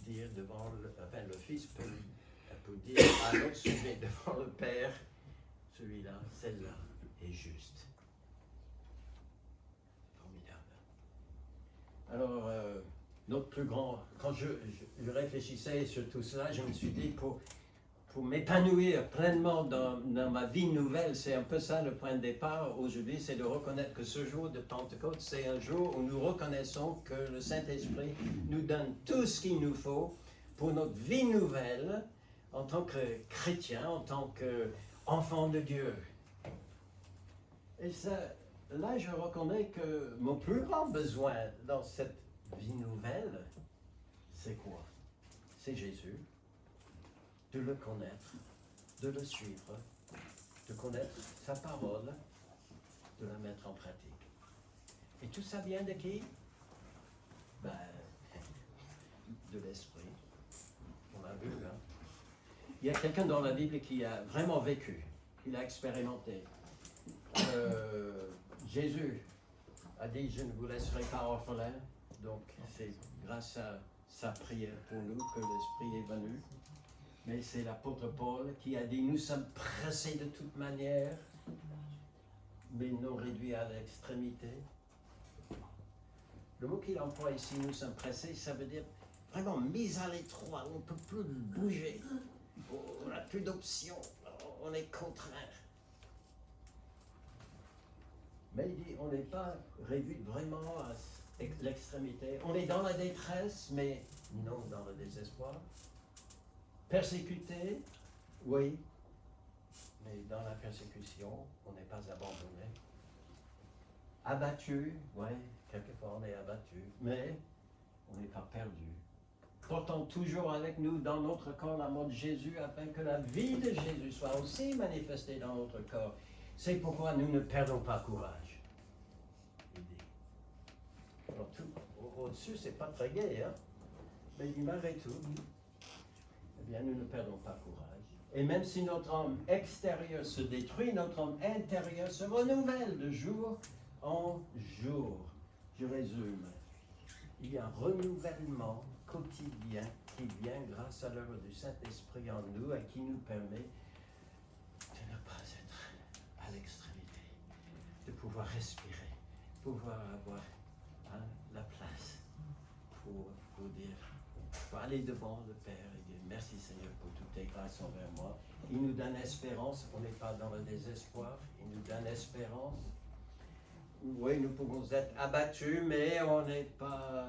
[SPEAKER 1] dire devant le Fils peut dire à notre sujet devant le Père, celui-là, celle-là est juste. Formidable. Alors, notre plus grand, quand je réfléchissais sur tout cela, je me suis dit, pour m'épanouir pleinement dans ma vie nouvelle, c'est un peu ça le point de départ aujourd'hui, c'est de reconnaître que ce jour de Pentecôte, c'est un jour où nous reconnaissons que le Saint-Esprit nous donne tout ce qu'il nous faut pour notre vie nouvelle en tant que chrétien, en tant qu'enfant de Dieu. Et ça, là, je reconnais que mon plus grand besoin dans cette vie nouvelle, c'est quoi? C'est Jésus. De le connaître, de le suivre, de connaître sa parole, de la mettre en pratique. Et tout ça vient de qui? Ben, de l'Esprit. On l'a vu, hein? Il y a quelqu'un dans la Bible qui a vraiment vécu, qui l'a expérimenté. Jésus a dit, je ne vous laisserai pas orphelin. Donc, c'est grâce à sa prière pour nous que l'Esprit est venu. Mais c'est l'apôtre Paul qui a dit, nous sommes pressés de toute manière, mais non réduits à l'extrémité. Le mot qu'il emploie ici, nous sommes pressés, ça veut dire vraiment mis à l'étroit, on ne peut plus bouger, on n'a plus d'options, on est contraint. Mais il dit, on n'est pas réduit vraiment à l'extrémité. On est dans la détresse, mais non dans le désespoir. Persécuté, oui, mais dans la persécution, on n'est pas abandonné. Abattu, oui, quelquefois on est abattu, mais on n'est pas perdu. Portant toujours avec nous dans notre corps la mort de Jésus, afin que la vie de Jésus soit aussi manifestée dans notre corps. C'est pourquoi nous ne perdons pas courage. Il dit. Alors, au-dessus, c'est pas très gai, hein? Mais il dit malgré tout. Eh bien, nous ne perdons pas courage. Et même si notre homme extérieur se détruit, notre homme intérieur se renouvelle de jour en jour. Je résume. Il y a un renouvellement quotidien qui vient grâce à l'œuvre du Saint-Esprit en nous et qui nous permet de ne pas être à l'extrémité, de pouvoir respirer, pouvoir avoir la place pour dire, pour aller devant le Père et dire merci Seigneur pour toutes tes grâces envers moi. Il nous donne espérance, on n'est pas dans le désespoir, il nous donne espérance. Oui, nous pouvons être abattus, mais on n'est pas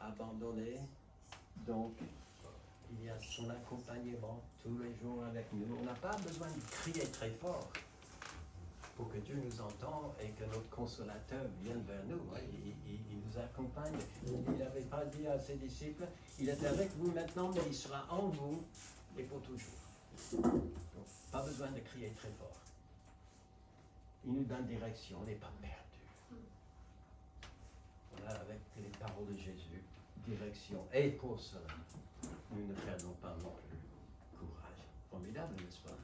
[SPEAKER 1] abandonnés. Donc, il y a son accompagnement tous les jours avec nous. On n'a pas besoin de crier très fort pour que Dieu nous entende et que notre consolateur vienne vers nous. Il nous accompagne. Il n'avait pas dit à ses disciples, il est avec vous maintenant, mais il sera en vous et pour toujours. Donc, pas besoin de crier très fort. Il nous donne direction, on n'est pas perdu. Voilà, avec les paroles de Jésus, direction. Et pour cela, nous ne perdons pas non plus courage. Formidable, n'est-ce pas?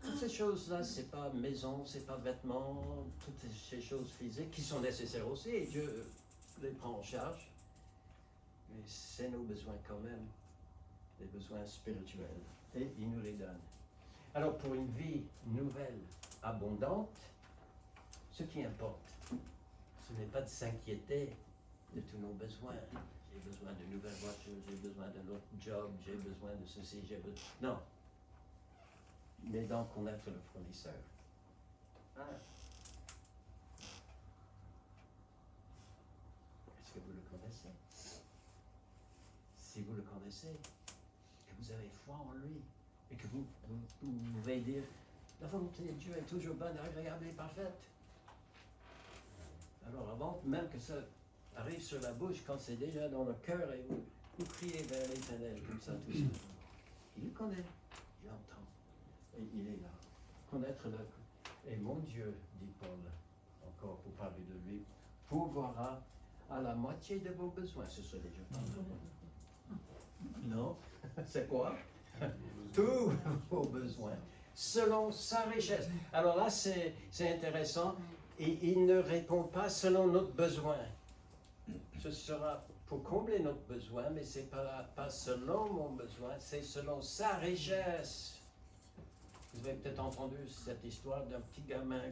[SPEAKER 1] Toutes ces choses-là, c'est pas maison, c'est pas vêtements, toutes ces choses physiques qui sont nécessaires aussi, et Dieu les prend en charge. Mais c'est nos besoins quand même, les besoins spirituels, et il nous les donne. Alors pour une vie nouvelle, abondante, ce qui importe, Ce n'est pas de s'inquiéter de tous nos besoins. J'ai besoin d'une nouvelle voiture, j'ai besoin d'un autre job, j'ai besoin de ceci, j'ai besoin... Non. Mais d'en connaître le fournisseur. Ah. Est-ce que vous le connaissez? Si vous le connaissez, que vous avez foi en lui, et que vous pouvez dire, la volonté de Dieu est toujours bonne, agréable et parfaite. Alors avant même que ça arrive sur la bouche, quand c'est déjà dans le cœur, et vous criez vers l'Éternel, comme ça, tout ça. Il connaît, il entend, et il est là. Connaître le... Et mon Dieu, dit Paul, encore pour parler de lui, pourvoira à la moitié de vos besoins. Ce serait déjà pas mal. Non, c'est quoi? Tous vos besoins, selon sa richesse. Alors là, c'est intéressant. Et il ne répond pas selon notre besoin. Ce sera pour combler notre besoin, mais ce n'est pas selon mon besoin, c'est selon sa richesse. Vous avez peut-être entendu cette histoire d'un petit gamin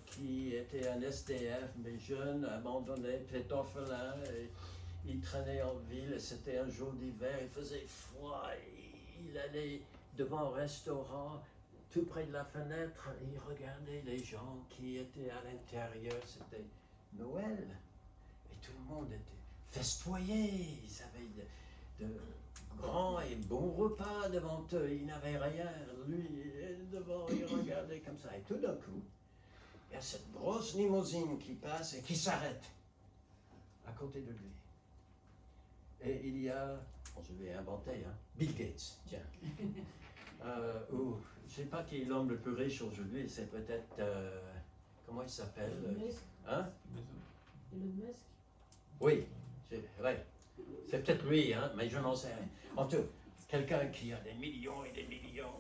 [SPEAKER 1] qui était un SDF, mais jeune, abandonné, peut-être orphelin. Et il traînait en ville, et c'était un jour d'hiver, il faisait froid, il allait devant un restaurant, tout près de la fenêtre, et il regardait les gens qui étaient à l'intérieur, c'était Noël. Et tout le monde était festoyé, ils avaient de grands et bons repas devant eux, ils n'avaient rien, lui, devant, il regardait comme ça. Et tout d'un coup, il y a cette grosse limousine qui passe et qui s'arrête à côté de lui. Et il y a, bon, je vais inventer, hein, Bill Gates, tiens. Ou, je ne sais pas qui est l'homme le plus riche aujourd'hui, c'est peut-être, comment il s'appelle?
[SPEAKER 2] Elon Musk.
[SPEAKER 1] Hein?
[SPEAKER 2] Elon Musk.
[SPEAKER 1] Oui, c'est peut-être lui, hein, mais je n'en sais rien. En tout, quelqu'un qui a des millions et des millions,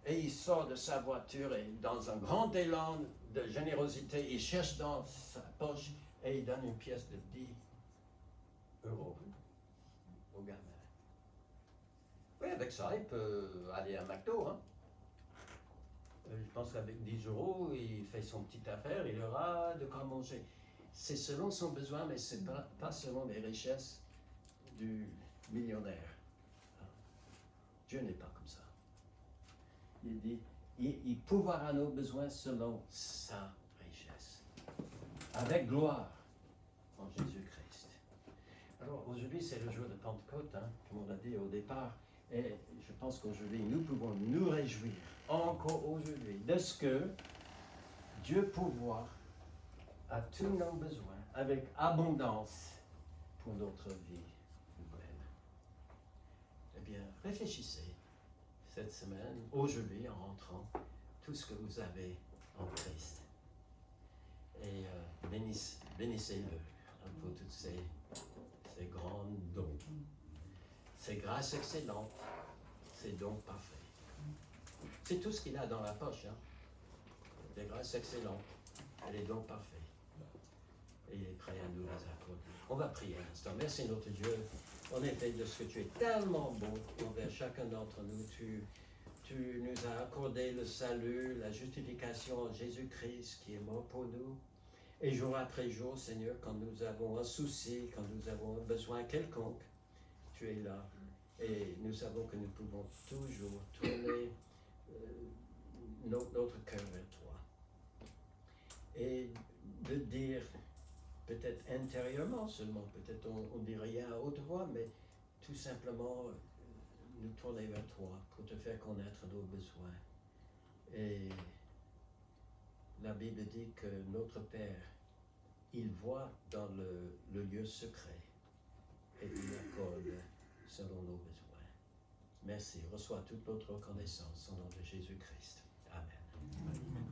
[SPEAKER 1] et il sort de sa voiture et dans un grand élan de générosité, il cherche dans sa poche et il donne une pièce de 10 euros au gamin. Oui, avec ça, il peut aller à McDo, hein. Je pense qu'avec 10 euros, il fait son petite affaire, il aura de quoi manger. C'est selon son besoin, mais ce n'est pas selon les richesses du millionnaire. Dieu n'est pas comme ça. Il dit, il pourvoira nos besoins selon sa richesse, avec gloire en Jésus-Christ. Alors aujourd'hui, c'est le jour de Pentecôte, hein, comme on l'a dit au départ, et je pense qu'aujourd'hui, nous pouvons nous réjouir, encore aujourd'hui, de ce que Dieu pourvoit à tous nos besoins, avec abondance pour notre vie nouvelle. Eh bien, réfléchissez cette semaine, aujourd'hui, en rentrant, tout ce que vous avez en Christ. Et bénissez-le, hein, pour toutes ces grands dons, ces grâces excellentes, ces dons parfaits. C'est tout ce qu'il a dans la poche, hein? Des grâces excellentes et les dons parfaits. Et il est prêt à nous les accorder. On va prier un instant. Merci notre Dieu, en effet, de ce que tu es tellement bon envers chacun d'entre nous. Tu nous as accordé le salut, la justification en Jésus-Christ qui est mort pour nous. Et jour après jour, Seigneur, quand nous avons un souci, quand nous avons un besoin quelconque, tu es là. Et nous savons que nous pouvons toujours tourner notre cœur vers toi. Et de dire, peut-être intérieurement seulement, peut-être on ne dit rien à haute voix, mais tout simplement nous tourner vers toi pour te faire connaître nos besoins. Et la Bible dit que notre Père, il voit dans le lieu secret et il accorde selon nos besoins. Merci. Reçois toute notre reconnaissance au nom de Jésus-Christ. Amen.